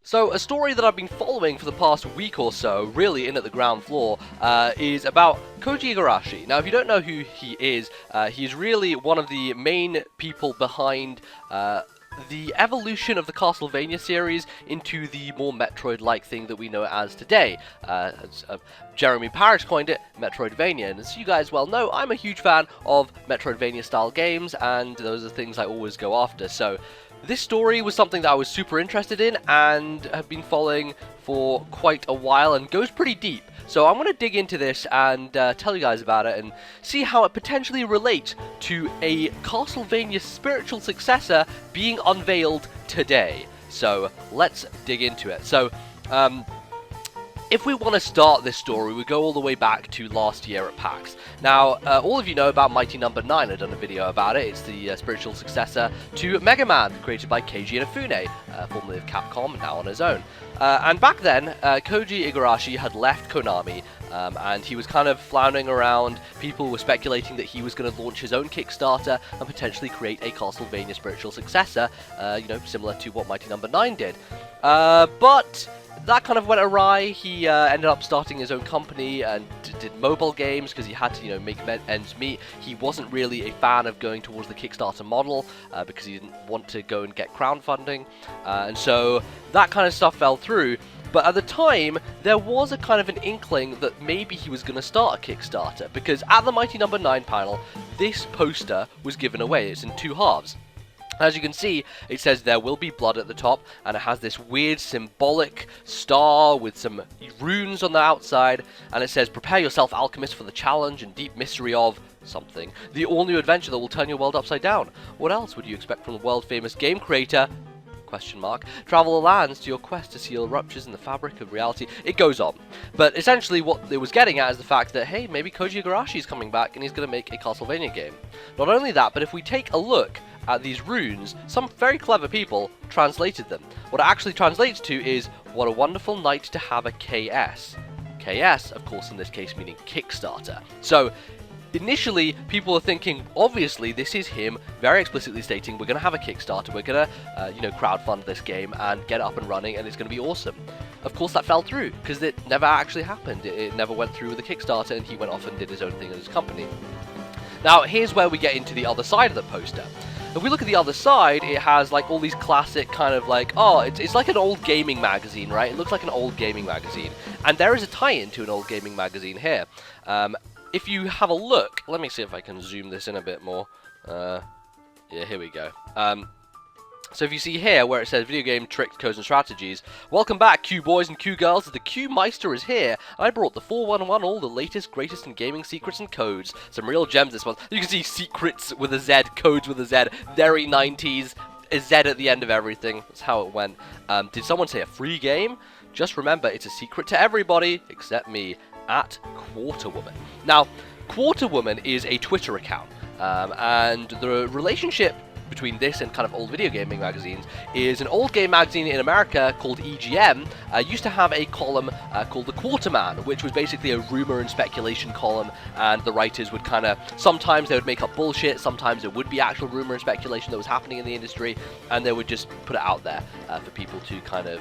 So, a story that I've been following for the past week or so, really in at the ground floor, is about Koji Igarashi. Now, if you don't know who he is really one of the main people behind the evolution of the Castlevania series into the more Metroid-like thing that we know it as today. Jeremy Parrish coined it Metroidvania, and as you guys well know, I'm a huge fan of Metroidvania-style games, and those are things I always go after, so this story was something that I was super interested in and have been following for quite a while and goes pretty deep. So I'm going to dig into this and tell you guys about it and see how it potentially relates to a Castlevania spiritual successor being unveiled today. So let's dig into it. So if we want to start this story, we go all the way back to last year at PAX. Now, all of you know about Mighty Number 9. I've done a video about it. It's the spiritual successor to Mega Man, created by Keiji Inafune, formerly of Capcom, now on his own. And back then, Koji Igarashi had left Konami, and he was kind of floundering around. People were speculating that he was going to launch his own Kickstarter and potentially create a Castlevania spiritual successor, similar to what Mighty Number 9 did. But that kind of went awry. He ended up starting his own company and did mobile games because he had to, make ends meet. He wasn't really a fan of going towards the Kickstarter model because he didn't want to go and get crowdfunding, and so that kind of stuff fell through. But at the time, there was a kind of an inkling that maybe he was going to start a Kickstarter, because at the Mighty Number 9 panel, this poster was given away. It's in two halves. As you can see, it says there will be blood at the top, and it has this weird symbolic star with some runes on the outside, and it says, "Prepare yourself, alchemist, for the challenge and deep mystery of something. The all-new adventure that will turn your world upside down. What else would you expect from the world-famous game creator? Question mark. Travel the lands to your quest to seal ruptures in the fabric of reality." It goes on. But essentially what it was getting at is the fact that, hey, maybe Koji Igarashi is coming back and he's going to make a Castlevania game. Not only that, but if we take a look at these runes, some very clever people translated them. What it actually translates to is, "What a wonderful night to have a KS." KS, of course, in this case meaning Kickstarter. So initially, people were thinking, obviously, this is him very explicitly stating, we're going to have a Kickstarter, we're going to, crowdfund this game and get it up and running, and it's going to be awesome. Of course, that fell through, because it never actually happened. It never went through with the Kickstarter, and he went off and did his own thing in his company. Now, here's where we get into the other side of the poster. If we look at the other side, it has like all these classic kind of like, it's like an old gaming magazine, right? It looks like an old gaming magazine. And there is a tie-in to an old gaming magazine here. If you have a look, let me see if I can zoom this in a bit more. Yeah, here we go. So if you see here where it says video game tricks, codes and strategies, welcome back Q boys and Q girls, the Q Meister is here. I brought the 411, all the latest, greatest in gaming secrets and codes. Some real gems this one. You can see secrets with a Z, codes with a Z, very 90s, a Z at the end of everything. That's how it went. Did someone say a free game? Just remember, it's a secret to everybody, except me, at Quarterwoman. Now, Quarterwoman is a Twitter account, and the relationship between this and kind of old video gaming magazines is an old game magazine in America called EGM used to have a column called The Quarterman, which was basically a rumor and speculation column, and the writers would kind of, sometimes they would make up bullshit, sometimes it would be actual rumor and speculation that was happening in the industry, and they would just put it out there for people to kind of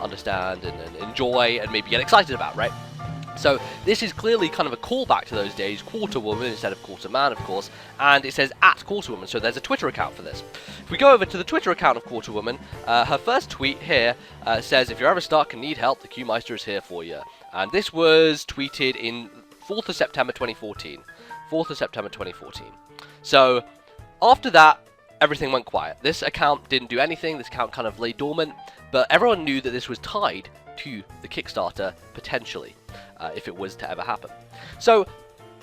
understand and enjoy and maybe get excited about, right? So this is clearly kind of a callback to those days, Quarterwoman instead of Quarterman, of course, and it says at Quarterwoman, so there's a Twitter account for this. If we go over to the Twitter account of Quarterwoman, her first tweet here says, "If you're ever stuck and need help, the Q Meister is here for you." And this was tweeted in 4th of September 2014. 4th of September 2014. So after that, everything went quiet. This account didn't do anything, this account kind of lay dormant, but everyone knew that this was tied to the Kickstarter, potentially, if it was to ever happen. So,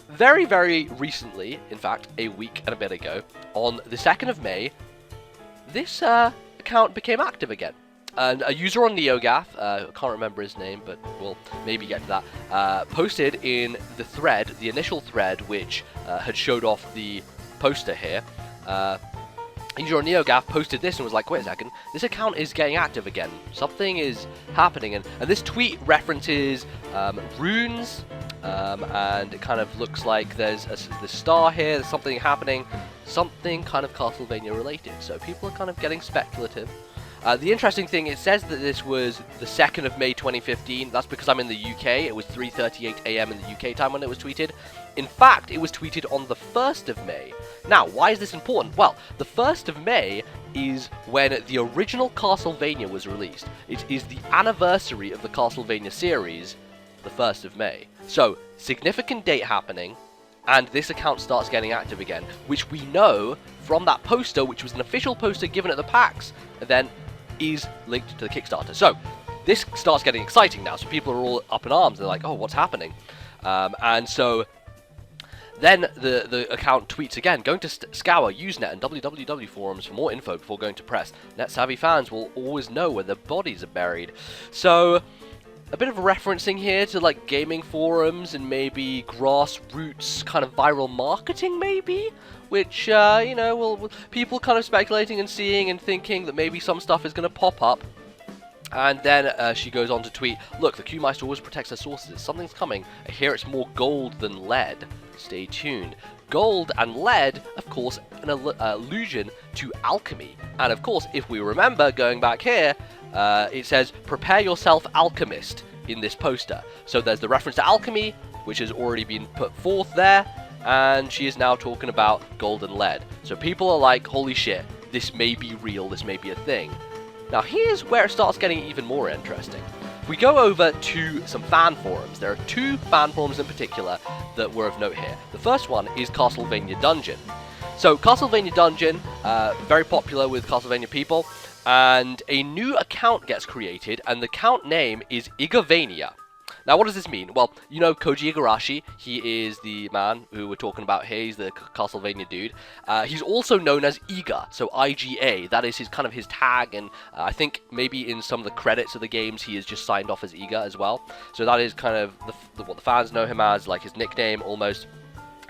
very, very recently, in fact, a week and a bit ago, on the 2nd of May, this account became active again. And a user on NeoGAF, I can't remember his name, but we'll maybe get to that, posted in the thread, the initial thread, which had showed off the poster here, user on NeoGAF posted this and was like, wait a second, this account is getting active again. Something is happening. And this tweet references runes, and it kind of looks like there's the star here, there's something happening, something kind of Castlevania related. So people are kind of getting speculative. The interesting thing, it says that this was the 2nd of May 2015. That's because I'm in the UK. It was 3:38 AM in the UK time when it was tweeted. In fact, it was tweeted on the 1st of May. Now, why is this important? Well, the 1st of May is when the original Castlevania was released. It is the anniversary of the Castlevania series, the 1st of May. So, significant date happening, and this account starts getting active again, which we know from that poster, which was an official poster given at the PAX event, is linked to the Kickstarter. So, this starts getting exciting now, so people are all up in arms. They're like, oh, what's happening? And so then the account tweets again, going to scour Usenet and www forums for more info before going to press. Net-savvy fans will always know where their bodies are buried. So, a bit of referencing here to like gaming forums and maybe grassroots kind of viral marketing maybe, which, you know, people kind of speculating and seeing and thinking that maybe some stuff is going to pop up. And then she goes on to tweet, look, the Q-Meister always protects her sources. Something's coming. I hear it's more gold than lead. Stay tuned. Gold and lead, of course, an allusion to alchemy. And of course, if we remember, going back here, it says, prepare yourself, alchemist, in this poster. So there's the reference to alchemy, which has already been put forth there, and she is now talking about gold and lead. So people are like, holy shit, this may be real, this may be a thing. Now here's where it starts getting even more interesting. If we go over to some fan forums, there are 2 fan forums in particular that were of note here. The first one is Castlevania Dungeon. So Castlevania Dungeon, very popular with Castlevania people, and a new account gets created, and the account name is Igavania. Now, what does this mean? Well, you know Koji Igarashi. He is the man who we're talking about here. He's the Castlevania dude. He's also known as Iga, so IGA. That is his kind of his tag, and I think maybe in some of the credits of the games he is just signed off as Iga as well. So that is kind of what the fans know him as, like his nickname almost.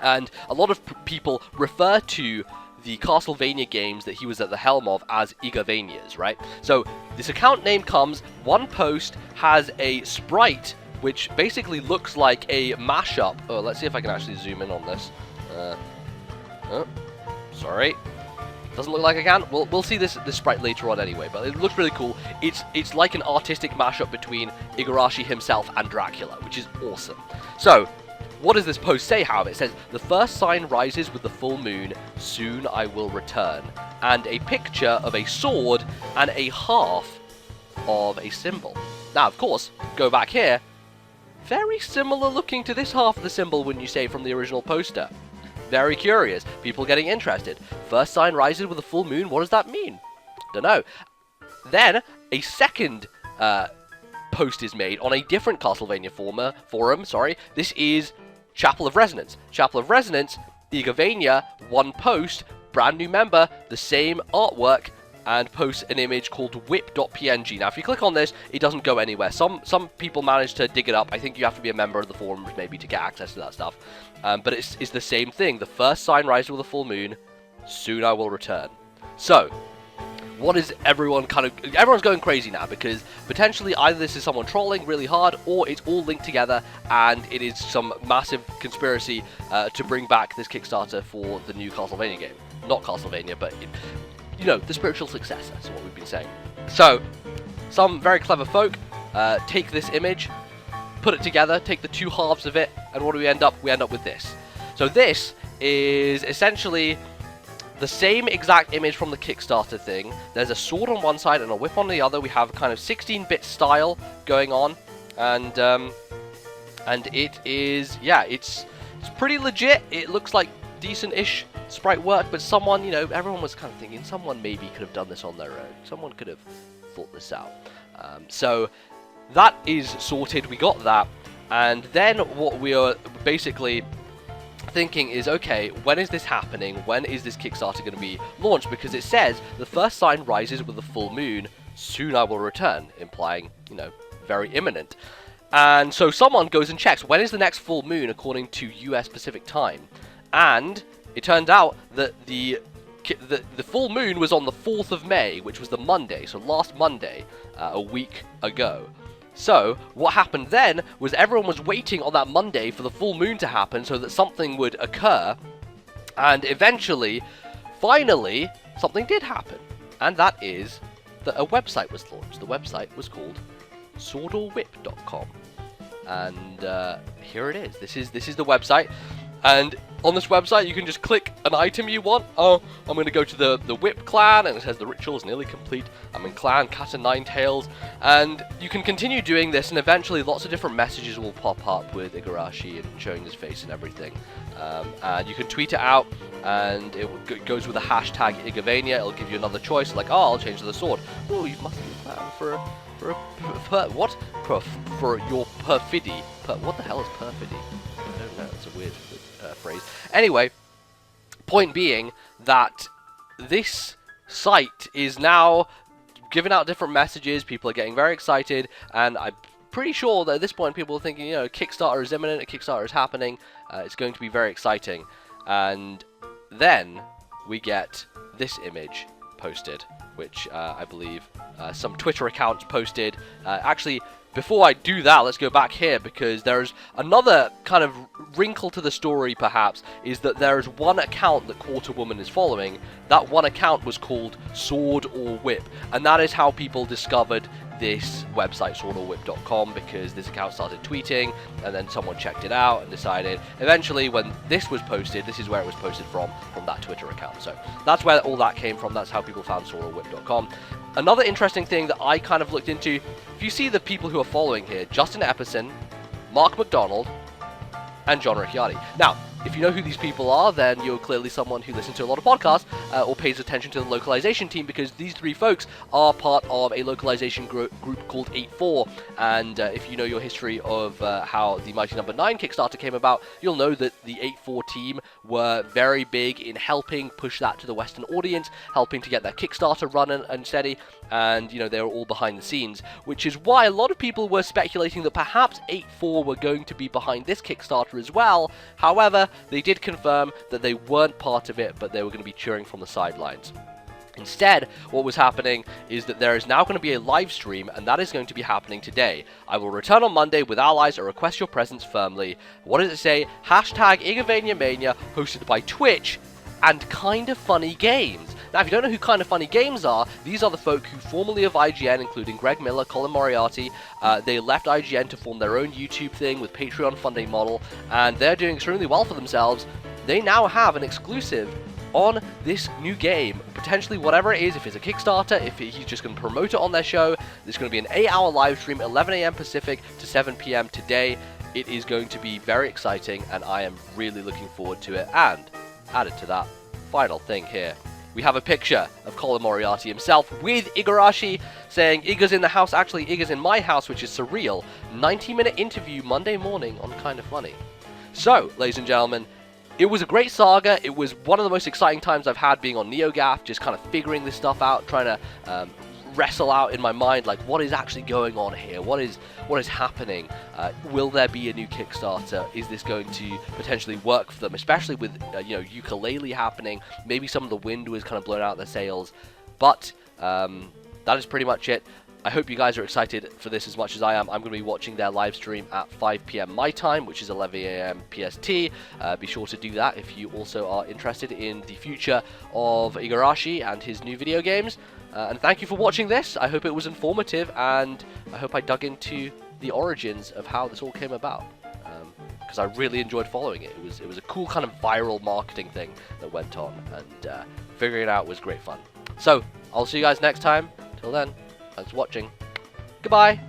And a lot of people refer to the Castlevania games that he was at the helm of as Igavanias, right? So this account name comes, one post has a sprite which basically looks like a mashup. Oh, let's see if I can actually zoom in on this. Oh, sorry. Doesn't look like I can. We'll see this sprite later on anyway, but it looks really cool. It's like an artistic mashup between Igarashi himself and Dracula, which is awesome. So, what does this post say, however? It says, the first sign rises with the full moon, soon I will return. And a picture of a sword and a half of a symbol. Now, of course, go back here. Very similar looking to this half of the symbol when you say from the original poster. Very curious. People getting interested. First sign rises with a full moon. What does that mean? Don't know. Then, a second post is made on a different Castlevania forum. This is Chapel of Resonance. Chapel of Resonance, Igavania, one post, brand new member, the same artwork, and posts an image called whip.png. Now, if you click on this, it doesn't go anywhere. Some people manage to dig it up. I think you have to be a member of the forums maybe to get access to that stuff. But it's the same thing. The first sign rises with a full moon. Soon I will return. So, what is everyone's going crazy now, because potentially either this is someone trolling really hard, or it's all linked together and it is some massive conspiracy to bring back this Kickstarter for the new Castlevania game. Not Castlevania, but you know, the spiritual successor, is what we've been saying. So, some very clever folk take this image, put it together, take the 2 halves of it, and what do we end up? We end up with this. So this is essentially the same exact image from the Kickstarter thing. There's a sword on one side and a whip on the other. We have kind of 16-bit style going on, and it is, yeah, it's pretty legit. It looks like decent-ish sprite work, but someone, you know, everyone was kind of thinking someone maybe could have done this on their own. Someone could have thought this out. So that is sorted. We got that, and then what we are basically thinking is, okay, when is this happening? When is this Kickstarter going to be launched? Because it says the first sign rises with the full moon. Soon I will return, implying, you know, very imminent. And so someone goes and checks when is the next full moon according to US Pacific time, and it turns out that the full moon was on the 4th of May, which was the Monday, so last Monday, a week ago. So, what happened then was everyone was waiting on that Monday for the full moon to happen so that something would occur, and eventually, finally, something did happen. And that is that a website was launched. The website was called swordorwhip.com. And here it is. This is the website. And on this website, you can just click an item you want. Oh, I'm going to go to the Whip clan, and it says the ritual is nearly complete. I'm in clan Cat and Nine Tails. And you can continue doing this, and eventually lots of different messages will pop up with Igarashi and showing his face and everything. And you can tweet it out, and it goes with the hashtag Igavania. It'll give you another choice, like, oh, I'll change to the sword. Oh, you must be planned for your perfidy. What the hell is perfidy? I don't know. It's a weird phrase. Anyway, point being that this site is now giving out different messages. People are getting very excited, and I'm pretty sure that at this point people are thinking, Kickstarter is imminent, a Kickstarter is happening. It's going to be very exciting. And then we get this image posted, which I believe some Twitter accounts posted. Actually, before I do that, let's go back here, because there's another kind of wrinkle to the story, perhaps, is that there's one account that Quarter Woman is following. That one account was called Sword or Whip, and that is how people discovered this website, swordorwhip.com, because this account started tweeting, and then someone checked it out and decided. Eventually, when this was posted, this is where it was posted from that Twitter account. So that's where all that came from. That's how people found swordorwhip.com. Another interesting thing that I kind of looked into, if you see the people who are following here, Justin Epperson, Mark McDonald, and John Ricciardi. Now, if you know who these people are, then you're clearly someone who listens to a lot of podcasts or pays attention to the localization team, because these three folks are part of a localization group called 8-4. And if you know your history of how the Mighty Number 9 Kickstarter came about, you'll know that the 8-4 team were very big in helping push that to the Western audience, helping to get their Kickstarter running and steady. And, they were all behind the scenes, which is why a lot of people were speculating that perhaps 8-4 were going to be behind this Kickstarter as well. However, they did confirm that they weren't part of it, but they were going to be cheering from the sidelines. Instead, what was happening is that there is now going to be a live stream, and that is going to be happening today. I will return on Monday with allies or request your presence firmly. What does it say? Hashtag Igavania Mania, hosted by Twitch and Kinda Funny Games. Now, if you don't know who Kinda Funny Games are, these are the folk who formerly of IGN, including Greg Miller, Colin Moriarty. They left IGN to form their own YouTube thing with Patreon funding model, and they're doing extremely well for themselves. They now have an exclusive on this new game, potentially whatever it is. If it's a Kickstarter, if he's just going to promote it on their show, there's going to be an 8-hour live stream, 11 AM Pacific to 7 PM today. It is going to be very exciting, and I am really looking forward to it. And added to that, final thing here, we have a picture of Colin Moriarty himself with Igarashi saying, Iga's in the house, actually Iga's in my house, which is surreal. 90-minute interview Monday morning on Kinda Funny. So, ladies and gentlemen, it was a great saga. It was one of the most exciting times I've had being on NeoGAF, just kind of figuring this stuff out, trying to wrestle out in my mind, like, what is actually going on here? What is happening? Will there be a new Kickstarter? Is this going to potentially work for them, especially with ukulele happening? Maybe some of the wind was kind of blown out their sails, but that is pretty much it. I hope you guys are excited for this as much as I am. I'm going to be watching their live stream at 5 PM my time, which is 11 AM PST. Be sure to do that if you also are interested in the future of Igarashi and his new video games. And thank you for watching this. I hope it was informative, and I hope I dug into the origins of how this all came about, because I really enjoyed following it. It was a cool kind of viral marketing thing that went on, and figuring it out was great fun. So, I'll see you guys next time. Till then, thanks for watching. Goodbye!